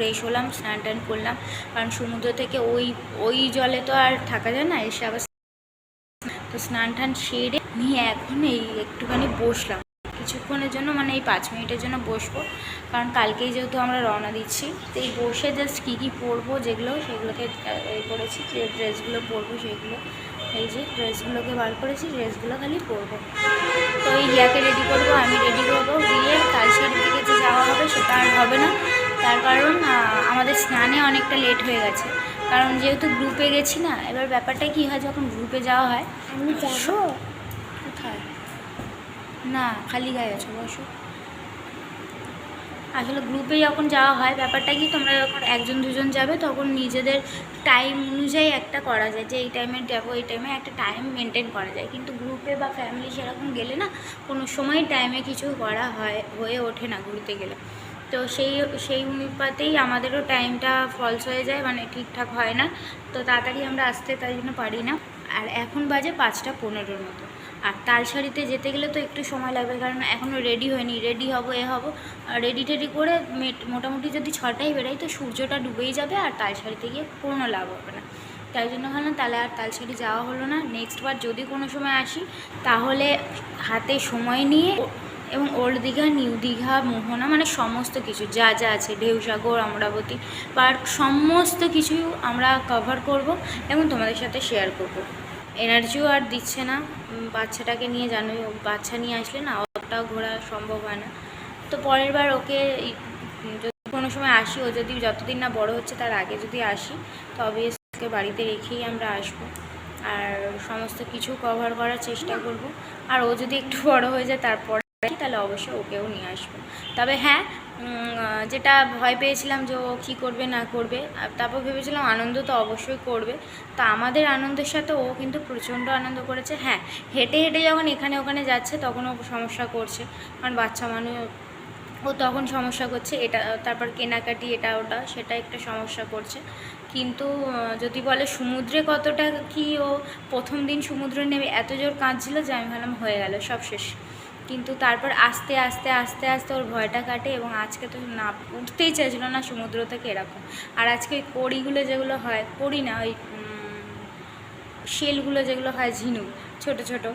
Fresh হলাম, স্নান টান করলাম, কারণ সমুদ্র থেকে ওই জলে তো আর থাকা যায় না, এসে আবার তো স্নান টান সেরে নিয়ে এখন এই একটুখানি বসলাম কিছুক্ষণের জন্য, মানে এই 5 মিনিটের জন্য বসবো, কারণ কালকেই যেহেতু আমরা রওনা দিচ্ছি। তো এই বসে জাস্ট কী কী পরবো সেগুলোকে করেছি, যে ড্রেসগুলো পরবো সেগুলো, এই যে ড্রেসগুলোকে বার করেছি, ড্রেসগুলো খালি পরবো। তো এই রিয়াকে রেডি করবো, আমি রেডি করবো, দিয়ে তালসারির দিকে যে যাওয়া হবে সেটা আর হবে না, তার কারণ আমাদের স্নানে অনেকটা লেট হয়ে গেছে, কারণ যেহেতু গ্রুপে গেছি না। এবার ব্যাপারটা কী হয়, যখন গ্রুপে যাওয়া হয়, আমি যাবো কোথায় না, খালি গায়ে আছো, বসো। আসলে গ্রুপে যখন যাওয়া হয়, ব্যাপারটা কি, তোমরা যখন 1-2 জন যাবে তখন নিজেদের টাইম অনুযায়ী একটা করা যায়, যে এই টাইমে যাবো, এই টাইমে একটা টাইম মেনটেন করা যায়। কিন্তু গ্রুপে বা ফ্যামিলি সেরকম গেলে না, কোনো সময় টাইমে কিছু করা হয়ে ওঠে না ঘুরতে গেলে। তো সেই অনুপাতেই আমাদেরও টাইমটা ফলস হয়ে যায়, মানে ঠিকঠাক হয় না। তো তাড়াতাড়ি আমরা আসতে তাই জন্য পারি না। আর এখন বাজে 5:15 মতো। আর তালসারিতে যেতে গেলে তো একটু সময় লাগবে, কারণ এখনও রেডি হয়নি, রেডি হব রেডি টেডি করে মোটামুটি যদি 6টায় বেরোই তো সূর্যটা ডুবেই যাবে, আর তালসারিতে গিয়ে কোনো লাভ হবে না। তাই জন্য ভাবলাম তাহলে আর তালসারি যাওয়া হলো না। নেক্সট বার যদি কোনো সময় আসি তাহলে হাতে সময় নিয়ে, এবং ওল্ড দীঘা, নিউ দীঘা, মোহনা, মানে সমস্ত কিছু যা যা আছে, ঢেউসাগর, অমরাবতী পার্ক, সমস্ত কিছু আমরা কভার করব এবং তোমাদের সাথে শেয়ার করব। এনার্জিও আর দিচ্ছে না, বাচ্চাটাকে নিয়ে জানোই, বাচ্চা নিয়ে আসলে না অতটাও ঘোরা সম্ভব হয় না। তো পরের বার ওকে যদি কোনো সময় আসি, ও যদি যতদিন না বড় হচ্ছে তার আগে যদি আসি, তো অবভিয়াসলি ওকে বাড়িতে রেখেই আমরা আসবো, আর সমস্ত কিছু কভার করার চেষ্টা করব। আর ও যদি একটু বড় হয়ে যায় তারপর তাহলে অবশ্যই ওকেও নিয়ে আসবো। তবে হ্যাঁ, যেটা ভয় পেয়েছিলাম যে ও কী করবে না করবে, তারপর ভেবেছিলাম আনন্দ তো অবশ্যই করবে। তা আমাদের আনন্দের সাথে ও কিন্তু প্রচণ্ড আনন্দ করেছে। হ্যাঁ, হেঁটে হেঁটে যখন এখানে ওখানে যাচ্ছে তখন ও সমস্যা করছে, কারণ বাচ্চা মানুষ, ও তখন সমস্যা করছে, এটা তারপর কেনাকাটি এটা ওটা, সেটা একটা সমস্যা করছে। কিন্তু যদি বলে সমুদ্রে কতটা কি, ও প্রথম দিন সমুদ্রে নেমে এত জোর কাঁদছিল যে আমি ভাবলাম হয়ে গেল সব শেষ। কিন্তু তারপর আস্তে আস্তে আস্তে আস্তে ওর ভয়টা কাটে, এবং আজকে তো না উঠতেই চাইছিল না সমুদ্র থেকে, এরকম। আর আজকে ওই কড়িগুলো যেগুলো হয়, কড়ি না, ওই শেলগুলো যেগুলো হয়, ঝিনুক ছোট ছোট,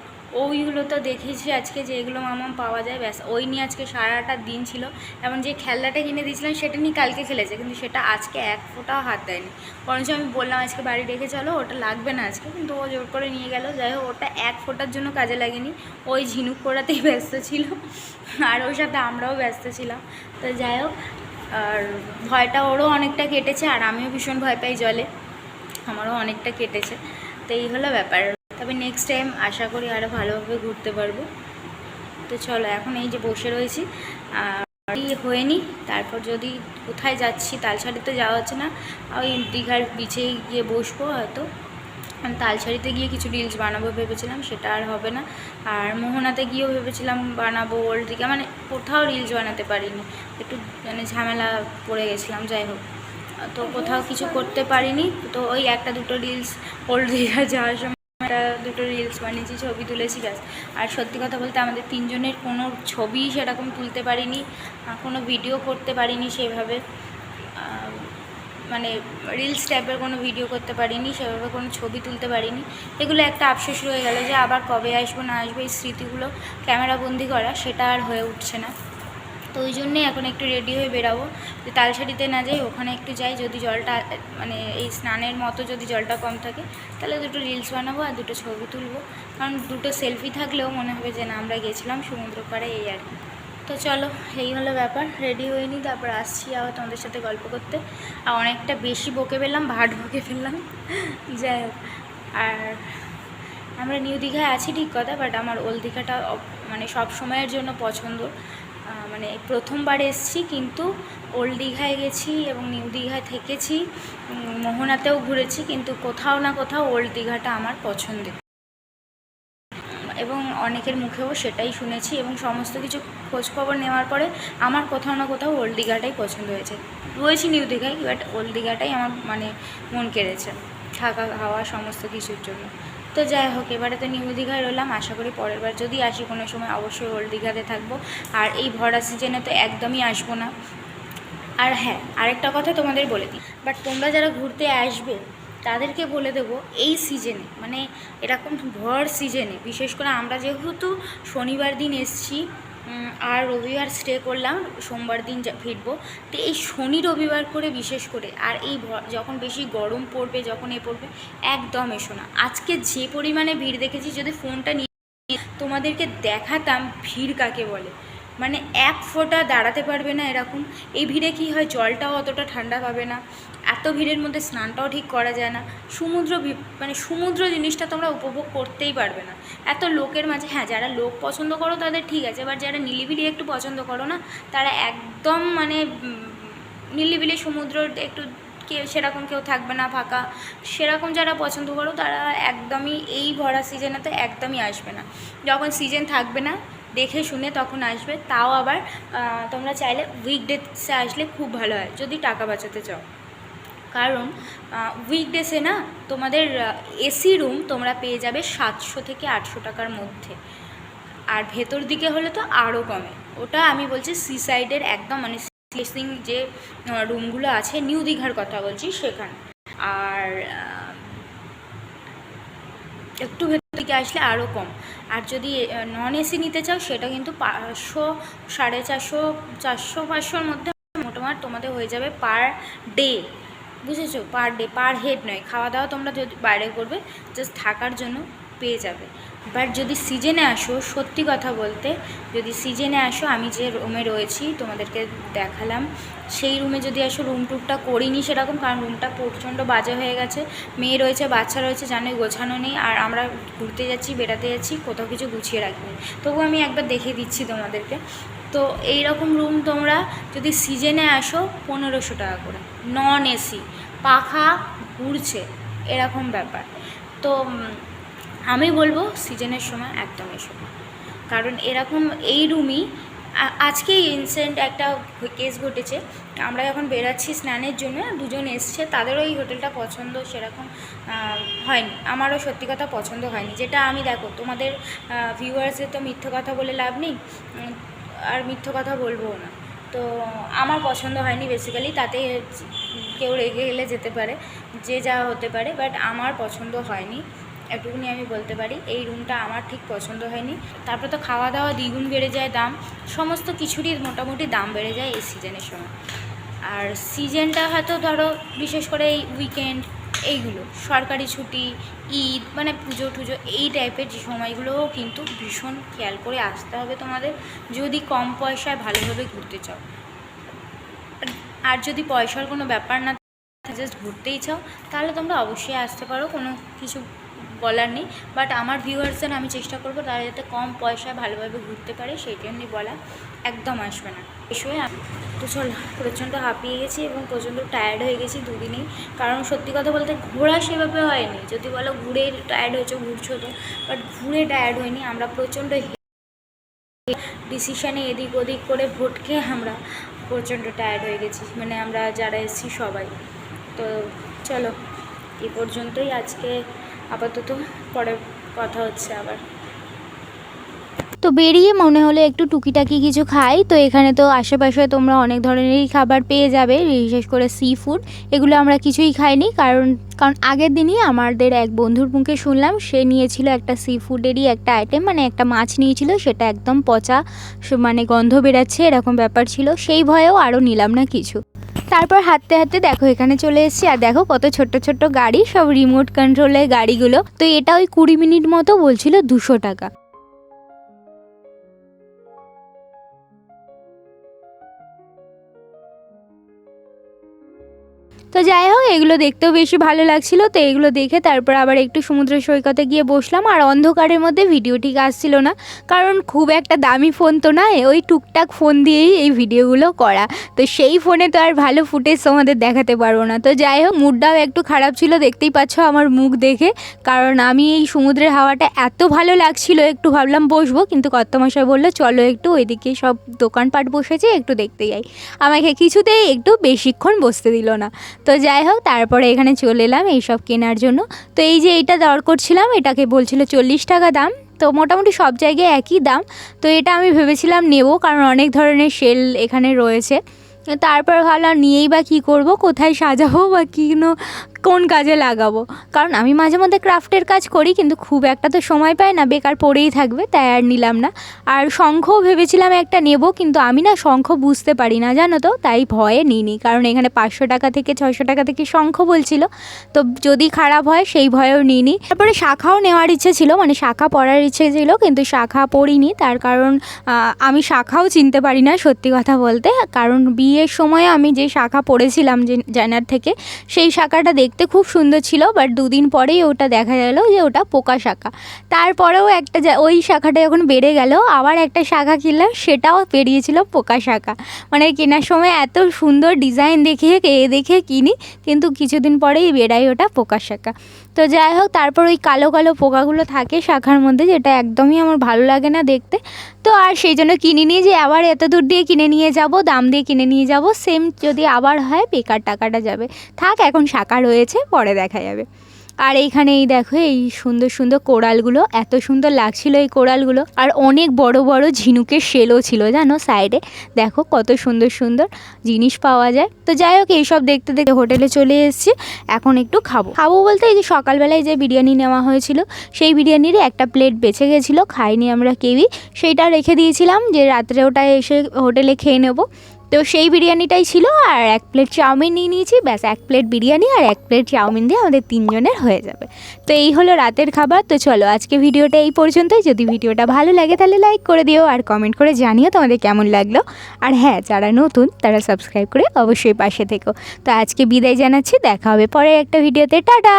ওইগুলো তো দেখেছি আজকে যে এগুলো মামাম পাওয়া যায়, ব্যাস ওই নিয়ে আজকে সারাটা দিন ছিল। এবং যে খেলনাটা কিনে দিয়েছিলাম সেটা নিয়ে কালকে খেলেছে, কিন্তু সেটা আজকে এক ফোঁটাও হাত দেয়নি। বরঞ্চ আমি বললাম আজকে বাড়ি রেখে চলো, ওটা লাগবে না আজকে, কিন্তু ও জোর করে নিয়ে গেল। যাই হোক, ওটা এক ফোঁটার জন্য কাজে লাগেনি, ওই ঝিনুক করাতেই ব্যস্ত ছিল, আর ওর সাথে আমরাও ব্যস্ত ছিলাম। তো যাই হোক, আর ভয়টা ওরও অনেকটা কেটেছে, আর আমিও ভীষণ ভয় পাই জলে, আমারও অনেকটা কেটেছে। তো এই হলো ব্যাপার। তবে নেক্সট টাইম আশা করি আরও ভালোভাবে ঘুরতে পারবো। তো চলো, এখন এই যে বসে রয়েছি, হয়নি, তারপর যদি কোথায় যাচ্ছি, তালসারিতে যাওয়া হচ্ছে না, ওই দীঘার বিচে গিয়ে বসবো হয়তো। তালসারিতে গিয়ে কিছু রিলস বানাবো ভেবেছিলাম, সেটা আর হবে না। আর মোহনাতে গিয়েও ভেবেছিলাম বানাবো, ওল্ড দীঘা, মানে কোথাও রিলস বানাতে পারিনি, একটু মানে ঝামেলা পড়ে গেছিলাম। যাই হোক, তো কোথাও কিছু করতে পারিনি। তো ওই 1-2 রিলস ওল্ড দীঘা যাওয়ার সময় 1-2 রিলস বানিয়েছি, ছবি তুলেছি, ব্যাস। আর সত্যি কথা বলতে আমাদের 3জনের কোনো ছবি সেরকম তুলতে পারিনি, কোনো ভিডিও করতে পারিনি সেভাবে, মানে রিলস টাইপের কোনো ভিডিও করতে পারিনি, সেভাবে কোনো ছবি তুলতে পারিনি। এগুলো একটা আফসোস রয়ে গেল, যে আবার কবে আসবো না আসবো এই স্মৃতিগুলো ক্যামেরাবন্দি করা, সেটা আর হয়ে উঠছে না। তো ওই জন্যে এখন একটু রেডি হয়ে বেরাবো, যে তালসারিতে না যাই, ওখানে একটু যাই, যদি জলটা মানে এই স্নানের মতো যদি জলটা কম থাকে তাহলে 2 রিলস বানাবো আর 2 ছবি তুলবো, কারণ 2 সেলফি থাকলেও মনে হবে যে না আমরা গেছিলাম সমুদ্র পাড়ে, এই আর কি। তো চলো, এই হলো ব্যাপার। রেডি হয়ে নিই, তারপর আসছি আবার তোমাদের সাথে গল্প করতে। আর অনেকটা বেশি বকে ফেললাম, বকে ফেললাম, যাই হোক। আর আমরা নিউ দীঘায় আছি ঠিক কথা, বাট আমার ওল্ড দীঘাটা মানে সব সময়ের জন্য পছন্দ। মানে প্রথমবার এসেছি, কিন্তু ওল্ড দীঘায় গেছি এবং নিউ দীঘায় থেকেছি, মোহনাতেও ঘুরেছি, কিন্তু কোথাও না কোথাও ওল্ড দীঘাটা আমার পছন্দের, এবং অনেকের মুখেও সেটাই শুনেছি। এবং সমস্ত কিছু খোঁজখবর নেওয়ার পরে আমার কোথাও না কোথাও ওল্ড দীঘাটাই পছন্দ হয়েছে। রয়েছি নিউ দীঘায়, বাট ওল্ড দীঘাটাই আমার মানে মন কেড়েছে, থাকা খাওয়া সমস্ত কিছুর জন্য। তো যাই হোক, এবারে তো নিউ দীঘায় রইলাম, আশা করি পরের বার যদি আসি কোনো সময় অবশ্যই ওল্ড দীঘাতে থাকবো। আর এই ভরা সিজনে তো একদমই আসবো না। আর হ্যাঁ, আরেকটা কথা তোমাদের বলে দিই, বাট তোমরা যারা ঘুরতে আসবে তাদেরকে বলে দেবো এই সিজনে, মানে এরকম ভর সিজনে, বিশেষ করে আমরা যেহেতু শনিবার দিন এসছি আর রবিবার স্টে করলাম, সোমবার দিন ফিরবো, তো এই শনি রবিবার করে বিশেষ করে, আর এই যখন বেশি গরম পড়বে, যখন পড়বে, একদম এসো না। আজকে যে পরিমাণে ভিড় দেখেছি, যদি ফোনটা নিয়ে তোমাদেরকে দেখাতাম ভিড় কাকে বলে, মানে এক ফোঁটা দাঁড়াতে পারবে না এরকম। এই ভিড়ে কি হয়, জলটাও অতটা ঠান্ডা পাবে না, এত ভিড়ের মধ্যে স্নানটাও ঠিক করা যায় না, মানে সমুদ্র জিনিসটা তোমরা উপভোগ করতেই পারবে না এত লোকের মাঝে। হ্যাঁ, যারা লোক পছন্দ করো তাদের ঠিক আছে, বাট যারা নিলিবিলি একটু পছন্দ করো না, তারা একদম মানে নিলিবিলি সমুদ্র একটু সেরকম কেউ থাকবে না, ফাঁকা, সেরকম যারা পছন্দ করো তারা একদমই এই ভরা সিজনেতে একদমই আসবে না। যখন সিজন থাকবে না দেখে শুনে তখন আসবে, তাও আবার তোমরা চাইলে উইকডেসে আসলে খুব ভালো হয় যদি টাকা বাঁচাতে চাও। কারণ উইকডেসে না তোমাদের এসি রুম তোমরা পেয়ে যাবে 700 থেকে 800 টাকার মধ্যে, আর ভেতর দিকে হলে তো আরও কমে। ওটা আমি বলছি সি সাইডের একদম, মানে সিং যে রুমগুলো আছে, নিউ দীঘার কথা বলছি সেখানে। আর একটু ভেতর দিকে আসলে আরও কম। আর যদি নন এসি নিতে চাও সেটা কিন্তু 500, 450, 400, 500-র মধ্যে মোটামুটি তোমাদের হয়ে যাবে পার ডে, বুঝেছো? পার ডে, পার হেড নয়। খাওয়া দাওয়া তোমরা যদি বাইরে করবে, জাস্ট থাকার জন্য পেয়ে যাবে। বাট যদি সিজনে আসো, সত্যি কথা বলতে যদি সিজনে আসো, আমি যে রুমে রয়েছি তোমাদেরকে দেখালাম, সেই রুমে যদি আসো, রুম টুরটা করিনি সেরকম, কারণ রুমটা প্রচণ্ড বাজে হয়ে গেছে, মেয়ে রয়েছে, বাচ্চা রয়েছে, জানোই গোছানো নেই, আর আমরা ঘুরতে যাচ্ছি, বেড়াতে যাচ্ছি, কোথাও কিছু গুছিয়ে রাখিনি। তবু আমি একবার দেখে দিচ্ছি তোমাদেরকে। তো এই রকম রুম তোমরা যদি সিজনে আসো 1500 টাকা করে, নন এসি, পাখা ঘুরছে এরকম ব্যাপার। তো আমি বলবো সিজনের সময় একদম এসো, কারণ এরকম এই রুমই। আজকে ইনসিডেন্ট একটা কেস ঘটেছে, আমরা যখন বেরাচ্ছি স্নানের জন্য, দুজন এসছে, তাদেরও এই হোটেলটা পছন্দ সেরকম হয়নি, আমারও সত্যি কথা পছন্দ হয়নি। যেটা আমি, দেখো তোমাদের ভিউয়ার্সের তো মিথ্যে কথা বলে লাভ নেই, আর মিথ্যে কথা বলবোও না, তো আমার পছন্দ হয়নি বেসিক্যালি। তাতে কেউ রেগে গেলে যেতে পারে, যে যা হতে পারে, বাট আমার পছন্দ হয়নি, এটুকুনি আমি বলতে পারি। এই রুমটা আমার ঠিক পছন্দ হয়নি। তারপর তো খাওয়া দাওয়া দ্বিগুণ বেড়ে যায় দাম, সমস্ত কিছুরই মোটামুটি দাম বেড়ে যায় এই সিজনের সময়। আর সিজনটা হয়তো ধরো বিশেষ করে এই উইকেন্ড, এইগুলো সরকারি ছুটি, ঈদ, মানে পুজো টুজো, এই টাইপের যে সময়গুলোও কিন্তু ভীষণ খেয়াল করে আসতে হবে তোমাদের, যদি কম পয়সায় ভালোভাবে ঘুরতে চাও। আর যদি পয়সার কোনো ব্যাপার না, জাস্ট ঘুরতেই চাও, তাহলে তোমরা অবশ্যই আসতে পারো, কোনো কিছু বলার নেই। বাট আমার ভিউয়ার্সদের আমি চেষ্টা করবো তারা যাতে কম পয়সায় ভালোভাবে ঘুরতে পারে, সেই জন্যই বলা, একদম আসবে না এসে। তো চলো, প্রচণ্ড হাঁপিয়ে গেছি এবং প্রচণ্ড টায়ার্ড হয়ে গেছি দুদিনেই, কারণ সত্যি কথা বলতে ঘোরা সেভাবে হয়নি। যদি বলো ঘুরে টায়ার্ড হয়েছো, ঘুরছো তো, বাট ঘুরে টায়ার্ড হয়নি, আমরা প্রচণ্ড ডিসিশানে এদিক ওদিক করে ভোটকে আমরা প্রচণ্ড টায়ার্ড হয়ে গেছি, মানে আমরা যারা এসেছি সবাই। তো চলো, এই পর্যন্তই আজকে, আপাতত, পরে কথা হচ্ছে আবার। তো বেরিয়ে মনে হলো একটু টুকিটাকি কিছু খাই। তো এখানে তো আশেপাশে তোমরা অনেক ধরনেরই খাবার পেয়ে যাবে, বিশেষ করে সি ফুড, এগুলো আমরা কিছুই খাইনি, কারণ আগের দিনই আমাদের এক বন্ধুর মুখে শুনলাম, সে নিয়েছিল একটা সি ফুডেরই একটা আইটেম, মানে একটা মাছ নিয়েছিল, সেটা একদম পচা, মানে গন্ধ বেরাচ্ছে এরকম ব্যাপার ছিল, সেই ভয়েও আরও নিলাম না কিছু। তারপর হাঁটতে হাঁটতে দেখো এখানে চলে এসেছি, আর দেখো কত ছোট্ট ছোট্ট গাড়ি, সব রিমোট কন্ট্রোলের গাড়িগুলো। তো এটা ওই 20 মিনিট মতো বলছিল 200 টাকা। তো যাই হোক, এগুলো দেখতেও বেশি ভালো লাগছিলো। তো এগুলো দেখে তারপর আবার একটু সমুদ্র সৈকতে গিয়ে বসলাম, আর অন্ধকারের মধ্যে ভিডিও ঠিক আসছিল না, কারণ খুব একটা দামি ফোন তো নয়, ওই টুকটাক ফোন দিয়েই এই ভিডিওগুলো করা, তো সেই ফোনে তো আর ভালো ফুটেজ তোমাদের দেখাতে পারবো না। তো যাই হোক, মুডটাও একটু খারাপ ছিল, দেখতেই পাচ্ছ আমার মুখ দেখে, কারণ আমি এই সমুদ্রের হাওয়াটা এত ভালো লাগছিল, একটু ভাবলাম বসবো, কিন্তু কর্তামশাই বললো চলো একটু ওইদিকে সব দোকানপাট বসেছে, একটু দেখতে যাই। আমাকে কিছুতেই একটু বেশিক্ষণ বসতে দিল না। তো যাই হোক, তারপরে এখানে চলে এলাম এইসব কেনার জন্য। তো এই যে এইটা দর করছিলাম, এটাকে বলছিল 40 টাকা দাম, তো মোটামুটি সব জায়গায় একই দাম। তো এটা আমি ভেবেছিলাম নেব, কারণ অনেক ধরনের সেল এখানে রয়েছে। তারপর ভাবলাম নিয়েই বা কী করবো, কোথায় সাজাবো বা কোন কাজে লাগাবো। কারণ আমি মাঝে মধ্যে ক্রাফটের কাজ করি, কিন্তু খুব একটা তো সময় পাই না, বেকার পড়েই থাকবে, তাই আর নিলাম না। আর শঙ্খও ভেবেছিলাম একটা নেব, কিন্তু আমি না শঙ্খ বুঝতে পারি না জানো তো, তাই ভয়ে নিইনি। কারণ এখানে 500 টাকা থেকে 600 টাকা থেকে শঙ্খ বলছিল, তো যদি খারাপ হয় সেই ভয়েও নিইনি। তারপরে শাখাও নেওয়ার ইচ্ছে ছিল, মানে শাখা পরার ইচ্ছে ছিল, কিন্তু শাখা পরিনি। তার কারণ আমি শাখাও চিনতে পারি না সত্যি কথা বলতে। কারণ বিয়ের সময় আমি যে শাখা পরেছিলাম যে জানার থেকে, সেই শাখাটা দেখতে খুব সুন্দর ছিল, বাট 2 দিন পরেই ওটা দেখা গেল যে ওটা পোকা শাখা। তারপরেও ওই শাখাটা যখন বেড়ে গেল, আবার একটা শাখা কিনলাম, সেটাও বেরিয়েছিল পোকা শাখা। মানে কেনার সময় এত সুন্দর ডিজাইন দেখে কিনি, কিন্তু কিছুদিন পরেই বেরাই ওটা পোকা শাখা। তো যাই হোক, তারপর ওই কালো কালো পোকাগুলো থাকে শাখার মধ্যে, যেটা একদমই আমার ভালো লাগে না দেখতে। তো আর সেই জন্য কিনিনি, যে আবার এত দূর দিয়ে কিনে নিয়ে যাব, দাম দিয়ে কিনে নিয়ে যাব, সেম যদি আবার হয় বেকার টাকাটা যাবে। থাক, এখন শাখা রয়েছে, পরে দেখা যাবে। আর এইখানে এই দেখো এই সুন্দর সুন্দর কোরালগুলো, এত সুন্দর লাগছিল এই কোরালগুলো। আর অনেক বড় বড় ঝিনুকের শেলও ছিল জানো সাইডে, দেখো কত সুন্দর সুন্দর জিনিস পাওয়া যায়। তো যাই হোক, এইসব দেখতে দেখতে হোটেলে চলে এসেছি। এখন একটু খাবো বলতে এই যে সকালবেলায় যে বিরিয়ানি নেওয়া হয়েছিল, সেই বিরিয়ানিরই একটা প্লেট বেঁচে গেছিলো, খাইনি আমরা কেউই, সেইটা রেখে দিয়েছিলাম যে রাত্রে ওটা এসে হোটেলে খেয়ে নেবো। তো সেই বিরিয়ানিটাই ছিল, আর 1 প্লেট চাউমিন নিয়ে নিয়েছি, ব্যাস 1 প্লেট বিরিয়ানি আর 1 প্লেট চাউমিন দিয়ে আমাদের 3 জনের হয়ে যাবে। তো এই হলো রাতের খাবার। তো চলো আজকে ভিডিওটা এই পর্যন্তই। যদি ভিডিওটা ভালো লাগে তাহলে লাইক করে দিও, আর কমেন্ট করে জানিও তোমাদের কেমন লাগলো। আর হ্যাঁ, যারা নতুন তারা সাবস্ক্রাইব করে অবশ্যই পাশে থেকো। তো আজকে বিদায় জানাচ্ছি, দেখা হবে পরের একটা ভিডিওতে, টাটা।